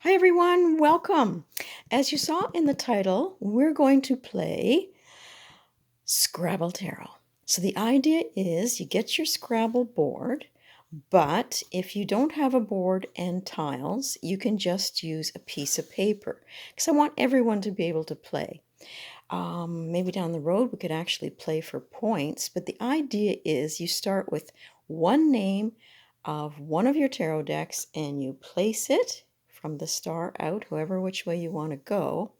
Hi everyone, welcome. As you saw in the title, we're going to play Scrabble Tarot. So the idea is you get your Scrabble board, but if you don't have a board and tiles, you can just use a piece of paper because I want everyone to be able to play. Maybe down the road we could actually play for points, but the idea is you start with one name of one of your tarot decks and you place it from the star out, however which way you want to go,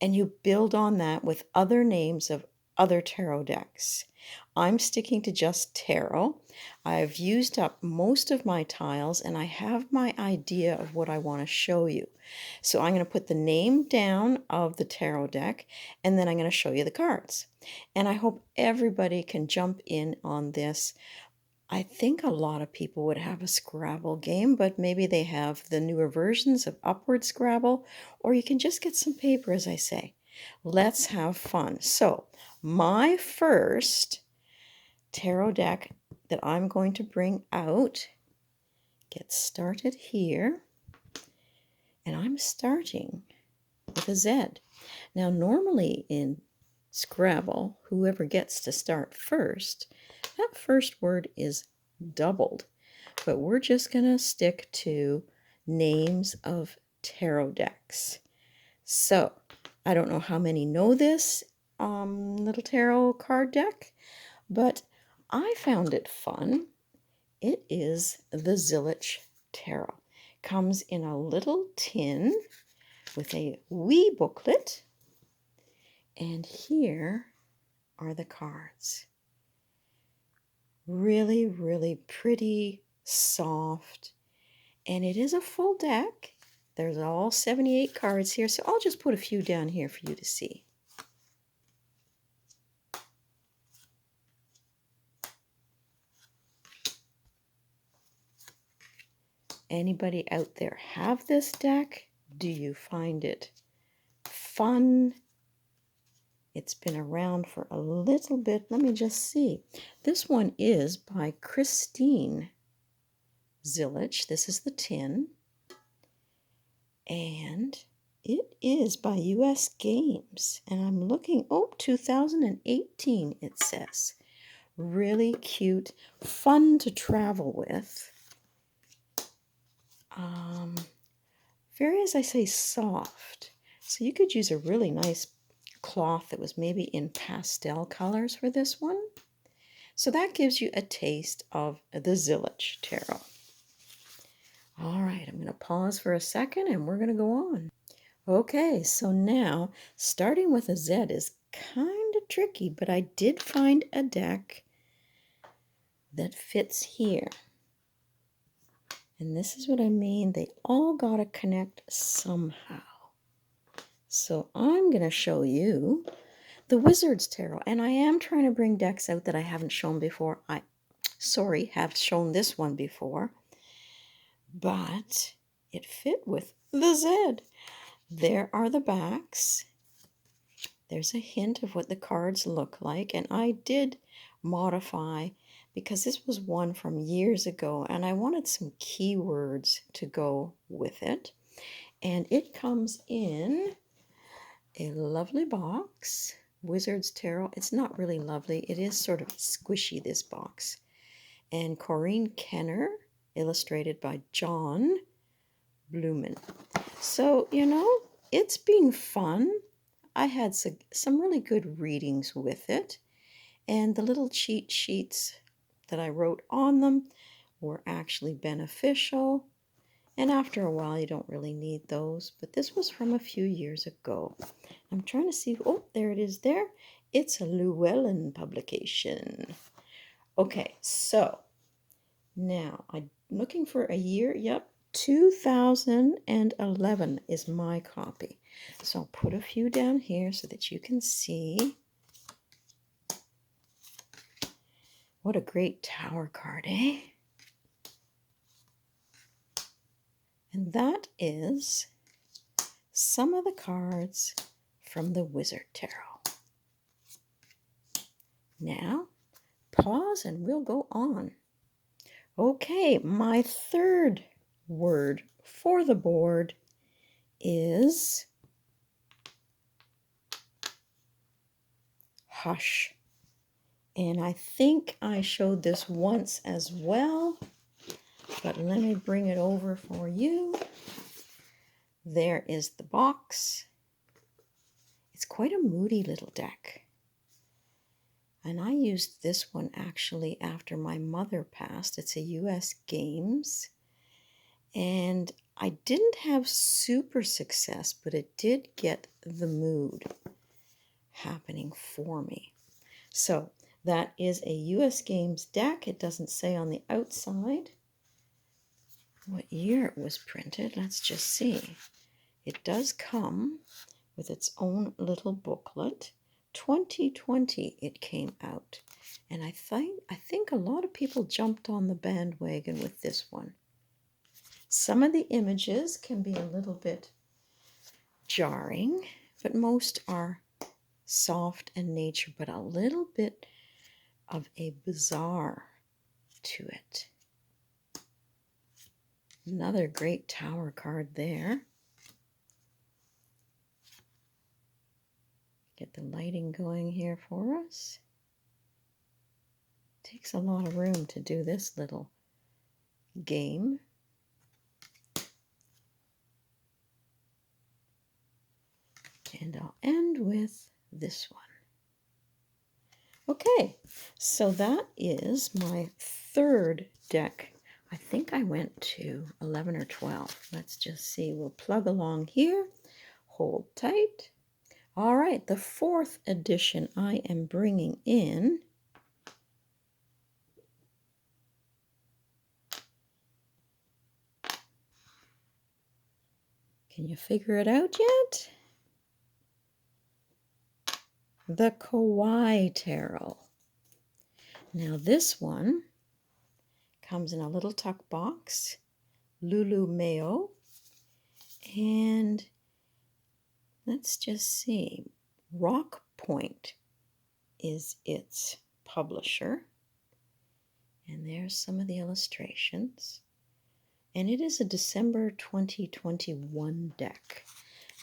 and you build on that with other names of other tarot decks. I'm sticking to just tarot. I've used up most of my tiles and I have my idea of what I want to show you. So I'm going to put the name down of the tarot deck and then I'm going to show you the cards. And I hope everybody can jump in on this. I think a lot of people would have a Scrabble game, but maybe they have the newer versions of Upward Scrabble, or you can just get some paper, as I say. Let's have fun. So, my first tarot deck that I'm going to bring out gets started here, and I'm starting with a Z. Now, normally in Scrabble, whoever gets to start first, that first word is doubled, but we're just going to stick to names of tarot decks. So, I don't know how many know this little tarot card deck, but I found it fun. It is the Zillich Tarot. Comes in a little tin with a wee booklet, and here are the cards. Really, really pretty, soft, and it is a full deck. There's all 78 cards here, so I'll just put a few down here for you to see. Anybody out there have this deck? Do you find it fun? It's been around for a little bit. Let me just see. This one is by Christine Zillich. This is the tin. And it is by US Games. And I'm looking, 2018 it says. Really cute, fun to travel with. Very, as I say, soft. So you could use a really nice cloth that was maybe in pastel colors for this one. So that gives you a taste of the Zillich Tarot. All right, I'm going to pause for a second and we're going to go on. Okay, so now starting with a Z is kind of tricky, but I did find a deck that fits here. And this is what I mean. They all got to connect somehow. So I'm going to show you the Wizard's Tarot. And I am trying to bring decks out that I haven't shown before. Have shown this one before. But it fit with the Z. There are the backs. There's a hint of what the cards look like. And I did modify because this was one from years ago and I wanted some keywords to go with it. And it comes in a lovely box, Wizard's Tarot. It's not really lovely. It is sort of squishy, this box. And Corinne Kenner, illustrated by John Blumen. So, it's been fun. I had some really good readings with it. And the little cheat sheets that I wrote on them were actually beneficial. And after a while, you don't really need those. But this was from a few years ago. I'm trying to see. Oh, there it is there. It's a Llewellyn publication. Okay, so now I'm looking for a year. Yep, 2011 is my copy. So I'll put a few down here so that you can see. What a great tower card, eh? And that is some of the cards from the Wizard Tarot. Now, pause and we'll go on. Okay, my third word for the board is Hush. And I think I showed this once as well, but let me bring it over for you. There is the box. It's quite a moody little deck. And I used this one actually after my mother passed. It's a US Games. And I didn't have super success, but it did get the mood happening for me. So that is a US Games deck. It doesn't say on the outside what year it was printed. Let's just see. It does come with its own little booklet. 2020 it came out. And I think a lot of people jumped on the bandwagon with this one. Some of the images can be a little bit jarring, but most are soft and nature, but a little bit of a bizarre to it. Another great tower card there. Get the lighting going here for us. Takes a lot of room to do this little game. And I'll end with this one. Okay, so that is my third deck. I think I went to 11 or 12. Let's just see. We'll plug along here. Hold tight. All right, the fourth edition I am bringing in. Can you figure it out yet? The Kawaii Tarot. Now this one comes in a little tuck box, Lulu Mayo, and let's just see, Rock Point is its publisher, and there's some of the illustrations, and it is a December 2021 deck.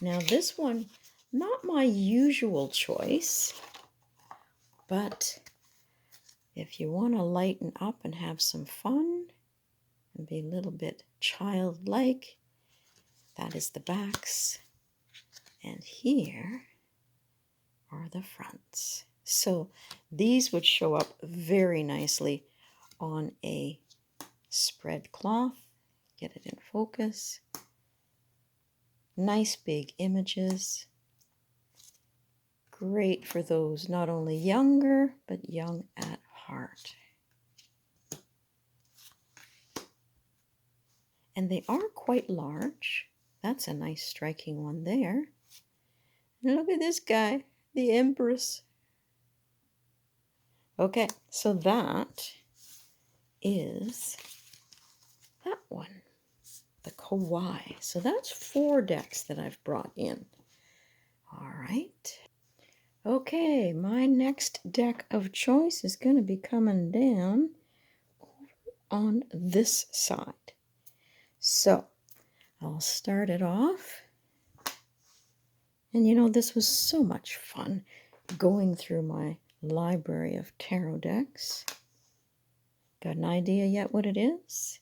Now this one, not my usual choice, but if you want to lighten up and have some fun and be a little bit childlike, that is the backs. And here are the fronts. So these would show up very nicely on a spread cloth. Get it in focus. Nice big images. Great for those not only younger, but young at heart. And they are quite large. That's a nice striking one there. And look at this guy, the Empress. Okay, so that is that one, the Kawaii. So that's 4 decks that I've brought in. All right. Okay, my next deck of choice is going to be coming down on this side. So I'll start it off. And you know, this was so much fun going through my library of tarot decks. Got an idea yet what it is?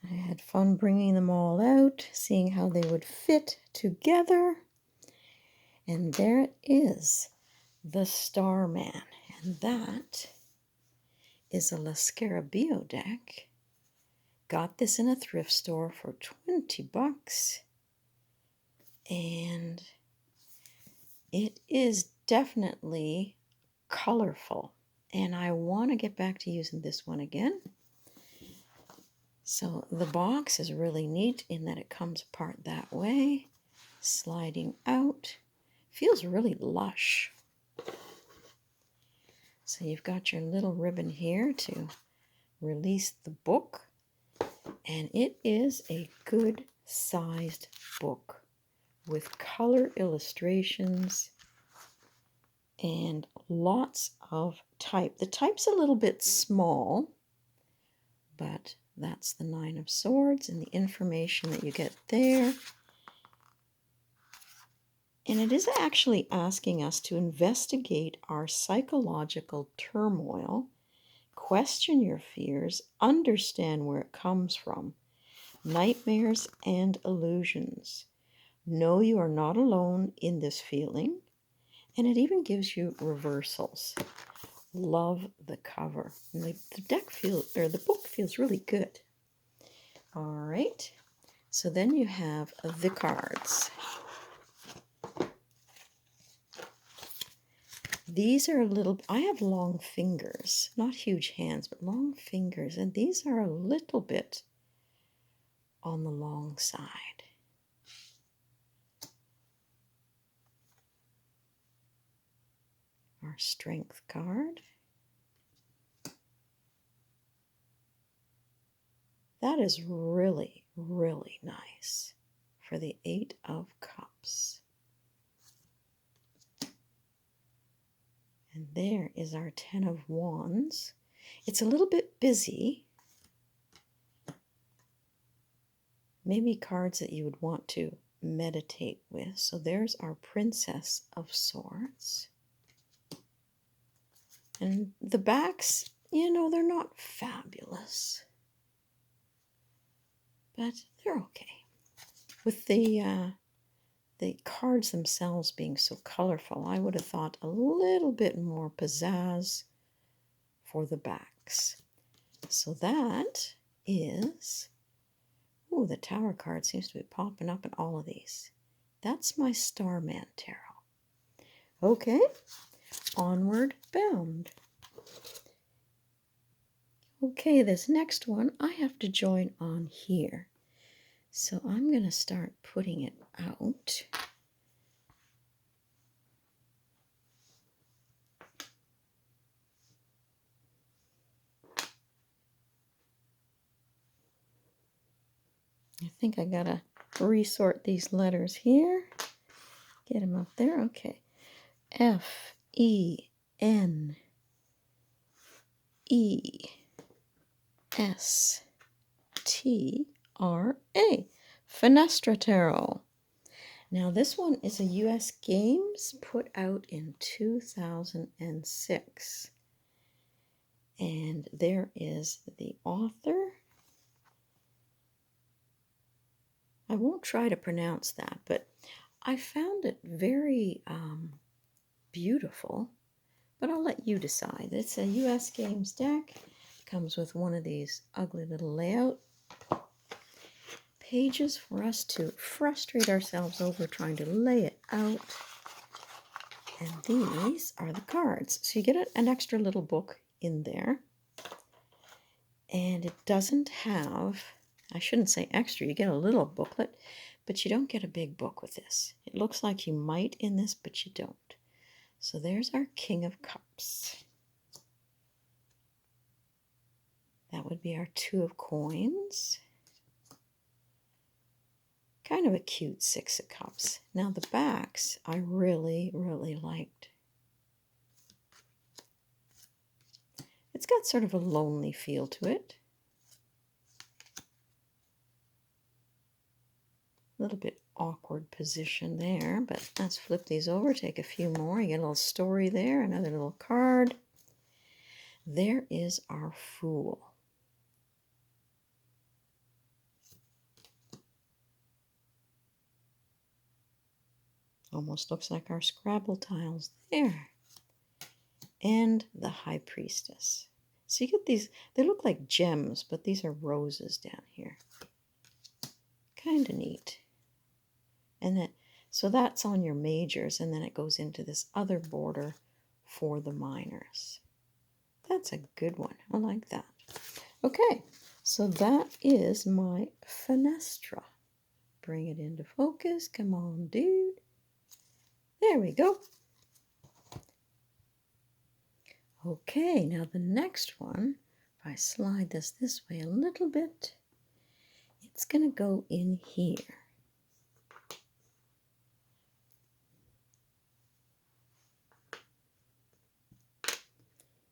I had fun bringing them all out, seeing how they would fit together. And there it is, the Starman. And that is a La Scarabeo deck. Got this in a thrift store for 20 bucks. And it is definitely colorful. And I want to get back to using this one again. So the box is really neat in that it comes apart that way, sliding out. Feels really lush. So you've got your little ribbon here to release the book. And it is a good sized book with color illustrations and lots of type. The type's a little bit small, but that's the 9 of Swords and the information that you get there And it is actually asking us to investigate our psychological turmoil, question your fears, understand where it comes from, nightmares and illusions. Know you are not alone in this feeling, and it even gives you reversals. Love the cover. And the deck feels, or the book feels really good. All right. So then you have the cards. These are a little, I have long fingers, not huge hands, but long fingers, and these are a little bit on the long side. Our strength card. That is really, really nice for the 8 of Cups. And there is our 10 of Wands. It's a little bit busy. Maybe cards that you would want to meditate with. So there's our Princess of Swords. And the backs, you know, they're not fabulous, but they're okay. With the cards themselves being so colorful, I would have thought a little bit more pizzazz for the backs. So that is, ooh, the Tower card seems to be popping up in all of these. That's my Starman Tarot. Okay, onward bound. Okay, this next one, I have to join on here. So I'm going to start putting it out. I think I got to resort these letters here. Get them up there. Okay. F-E-N-E-S-T-R-A. Fenestra Tarot. Now this one is a U.S. Games put out in 2006. And there is the author. I won't try to pronounce that, but I found it very beautiful. But I'll let you decide. It's a U.S. Games deck. Comes with one of these ugly little layout pages for us to frustrate ourselves over trying to lay it out. And these are the cards. So you get an extra little book in there. And it doesn't have, I shouldn't say extra, you get a little booklet, but you don't get a big book with this. It looks like you might in this, but you don't. So there's our King of Cups. That would be our 2 of Coins. Kind of a cute 6 of Cups. Now the backs I really, really liked. It's got sort of a lonely feel to it. A little bit awkward position there, but let's flip these over, take a few more. You get a little story there, another little card. There is our Fool. Almost looks like our Scrabble tiles there. And the High Priestess. So you get these, they look like gems, but these are roses down here. Kind of neat. And so that's on your majors, and then it goes into this other border for the minors. That's a good one. I like that. Okay, so that is my Fenestra. Bring it into focus. Come on, dude. There we go. Okay, now the next one, if I slide this way a little bit, it's going to go in here.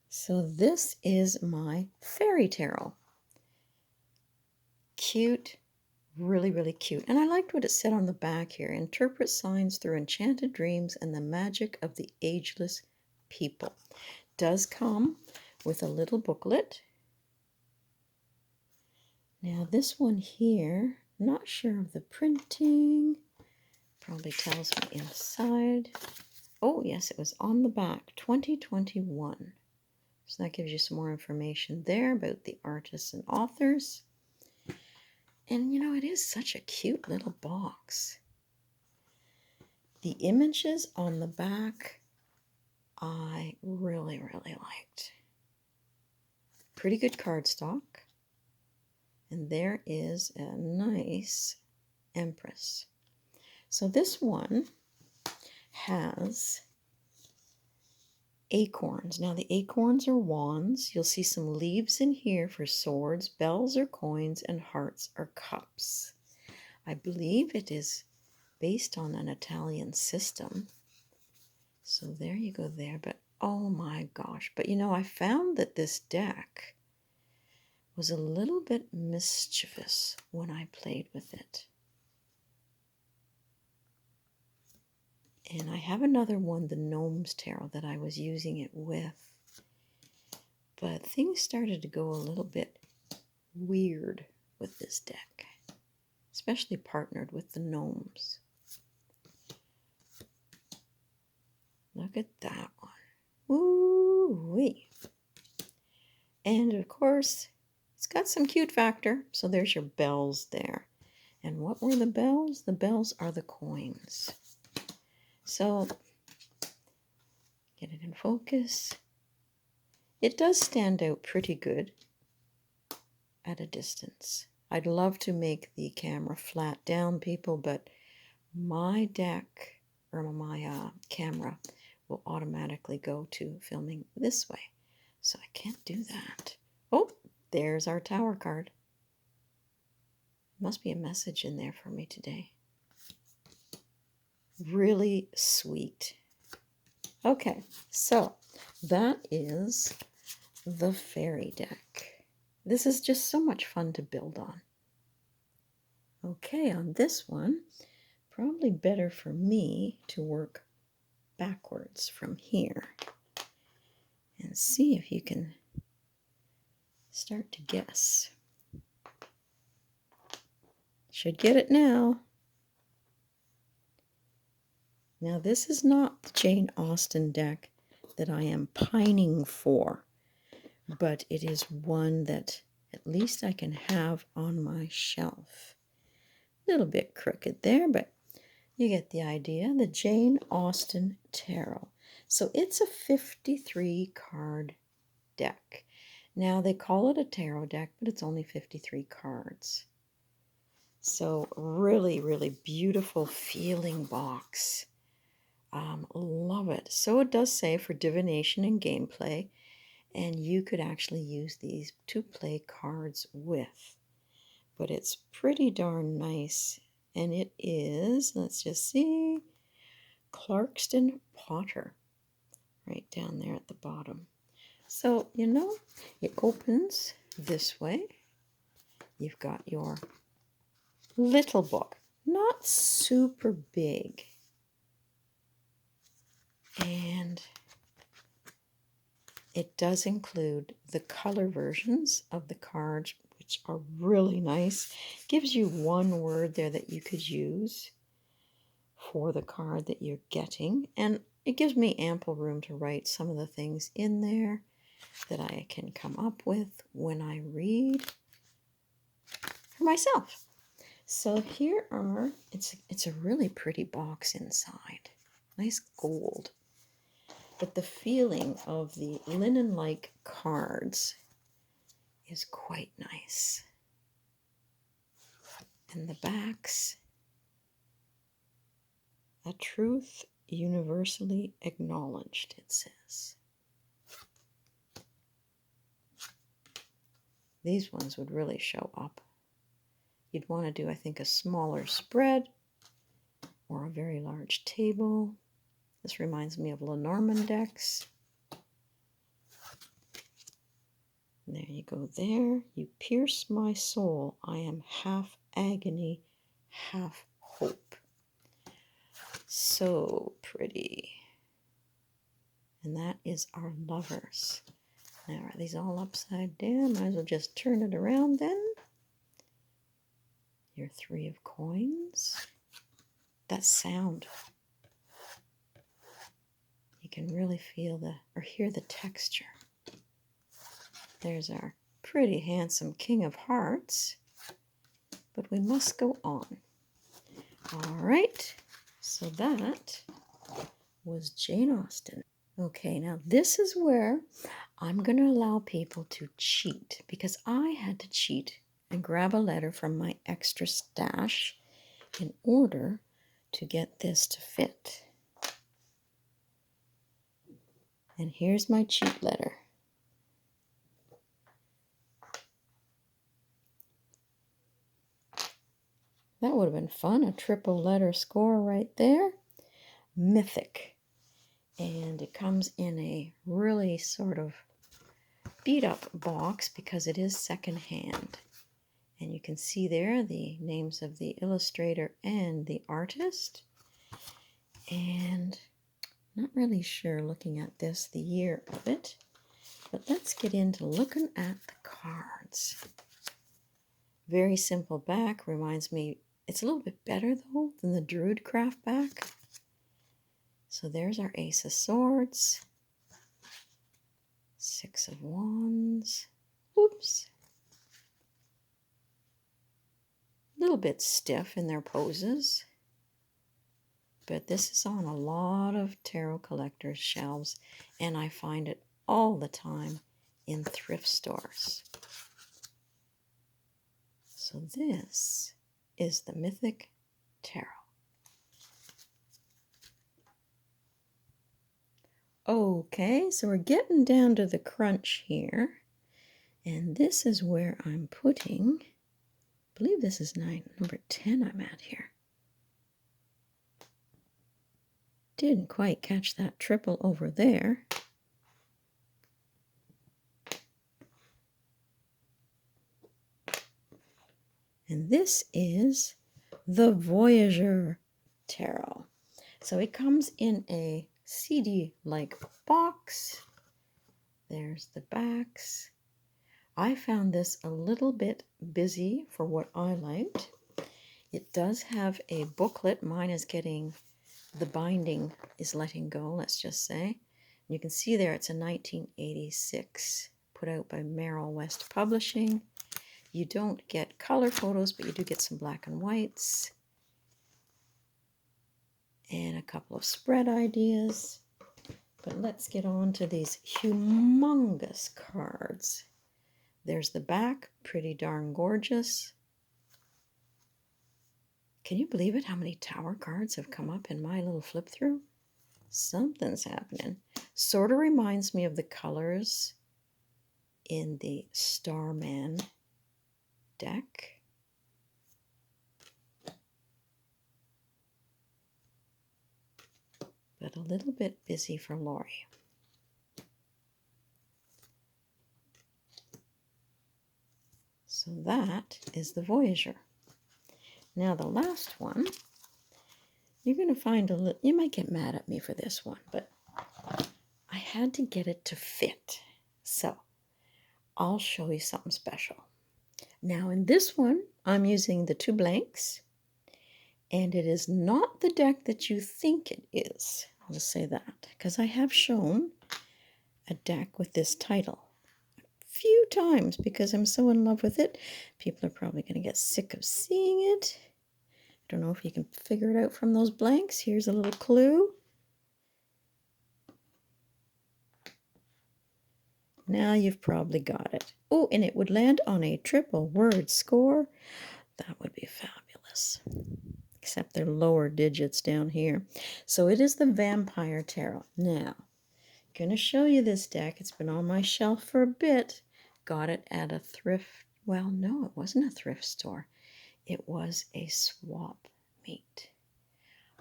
So this is my Fairy Tarot. Cute, Really, really cute. And I liked what it said on the back here. Interpret signs through enchanted dreams and the magic of the ageless people. Does come with a little booklet. Now this one here, not sure of the printing. Probably tells me inside. Oh, yes, it was on the back, 2021. So that gives you some more information there about the artists and authors. And you know, it is such a cute little box. The images on the back, I really, really liked. Pretty good cardstock. And there is a nice empress. So this one has acorns. Now the acorns are wands. You'll see some leaves in here for swords, bells or coins, and hearts or cups. I believe it is based on an Italian system. So there you go there. But oh my gosh. But you know, I found that this deck was a little bit mischievous when I played with it. And I have another one, the Gnomes Tarot, that I was using it with. But things started to go a little bit weird with this deck, especially partnered with the gnomes. Look at that one. Woo-wee. And of course, it's got some cute factor. So there's your bells there. And what were the bells? The bells are the coins. So, get it in focus. It does stand out pretty good at a distance. I'd love to make the camera flat down, people, but my deck, or my camera, will automatically go to filming this way. So I can't do that. Oh, there's our tower card. Must be a message in there for me today. Really sweet. Okay, so that is the fairy deck. This is just so much fun to build on. Okay, on this one, probably better for me to work backwards from here and see if you can start to guess. Should get it now. Now, this is not the Jane Austen deck that I am pining for, but it is one that at least I can have on my shelf. A little bit crooked there, but you get the idea. The Jane Austen Tarot. So it's a 53 card deck. Now, they call it a tarot deck, but it's only 53 cards. So really, really beautiful feeling box. Love it. So it does say for divination and gameplay, and you could actually use these to play cards with. But it's pretty darn nice, and it is, let's just see, Clarkston Potter, right down there at the bottom. So, you know, it opens this way. You've got your little book, not super big. And it does include the color versions of the cards, which are really nice. Gives you one word there that you could use for the card that you're getting. And it gives me ample room to write some of the things in there that I can come up with when I read for myself. So here are, it's a really pretty box inside. Nice gold. But the feeling of the linen-like cards is quite nice. And the backs, a truth universally acknowledged, it says. These ones would really show up. You'd want to do, I think, a smaller spread or a very large table. This reminds me of Lenormand decks. There you go there. You pierce my soul. I am half agony, half hope. So pretty. And that is our lovers. Now, are these all upside down? Might as well just turn it around then. Your 3 of coins. That sound. You can really feel or hear the texture. There's our pretty handsome King of Hearts. But we must go on. All right. So that was Jane Austen. Okay, now this is where I'm going to allow people to cheat, because I had to cheat and grab a letter from my extra stash in order to get this to fit. And here's my cheat letter. That would have been fun, a triple letter score right there. Mythic. And it comes in a really sort of beat up box because it is secondhand. And you can see there the names of the illustrator and the artist. And not really sure, looking at this, the year of it. But let's get into looking at the cards. Very simple back. Reminds me, it's a little bit better though than the Druid Craft back. So there's our Ace of Swords. 6 of Wands. Oops. A little bit stiff in their poses. But this is on a lot of tarot collectors' shelves, and I find it all the time in thrift stores. So this is the Mythic Tarot. Okay, so we're getting down to the crunch here. And this is where I'm putting, I believe this is number 10 I'm at here. Didn't quite catch that triple over there. And this is the Voyager Tarot. So it comes in a CD-like box. There's the backs. I found this a little bit busy for what I liked. It does have a booklet. Mine is getting, the binding is letting go, let's just say. You can see there it's a 1986, put out by Merrill West Publishing. You don't get color photos, but you do get some black and whites. And a couple of spread ideas. But let's get on to these humongous cards. There's the back, pretty darn gorgeous. Can you believe it, how many Tower cards have come up in my little flip through? Something's happening. Sort of reminds me of the colors in the Starman deck. But a little bit busy for Lori. So that is the Voyager. Now the last one, you're going to find a little, you might get mad at me for this one, but I had to get it to fit. So I'll show you something special. Now in this one, I'm using the 2 blanks, and it is not the deck that you think it is. I'll just say that, because I have shown a deck with this title a few times because I'm so in love with it. People are probably going to get sick of seeing it. I don't know if you can figure it out from those blanks. Here's a little clue. Now you've probably got it. Oh, and it would land on a triple word score. That would be fabulous. Except they're lower digits down here. So it is the Vampire Tarot. Now, I'm going to show you this deck. It's been on my shelf for a bit. Got it at a thrift, well, no, it wasn't a thrift store. It was a swap meet.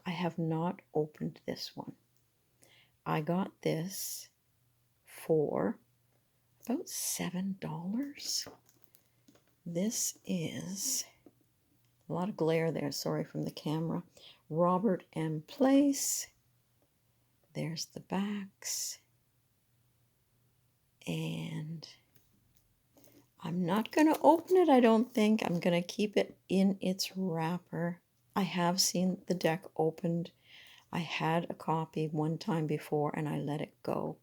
I have not opened this one. I got this for about $7. This is A lot of glare there, sorry, from the camera. Robert M. Place. There's the backs. And I'm not going to open it, I don't think. I'm going to keep it in its wrapper. I have seen the deck opened. I had a copy one time before and I let it go.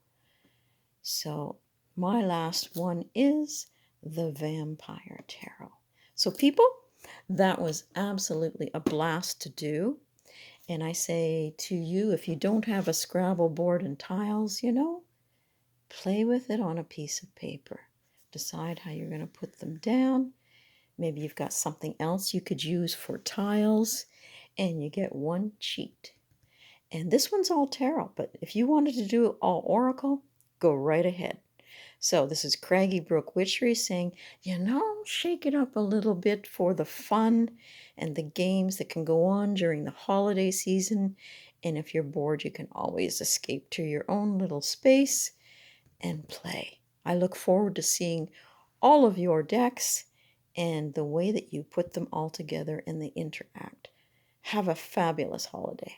So my last one is the Vampire Tarot. So people, that was absolutely a blast to do. And I say to you, if you don't have a Scrabble board and tiles, play with it on a piece of paper. Decide how you're going to put them down. Maybe you've got something else you could use for tiles, and you get one cheat. And this one's all tarot, but if you wanted to do it all oracle, go right ahead. So this is Craggy Brook Witchery saying, shake it up a little bit for the fun and the games that can go on during the holiday season. And if you're bored, you can always escape to your own little space and play. I look forward to seeing all of your decks and the way that you put them all together and they interact. Have a fabulous holiday.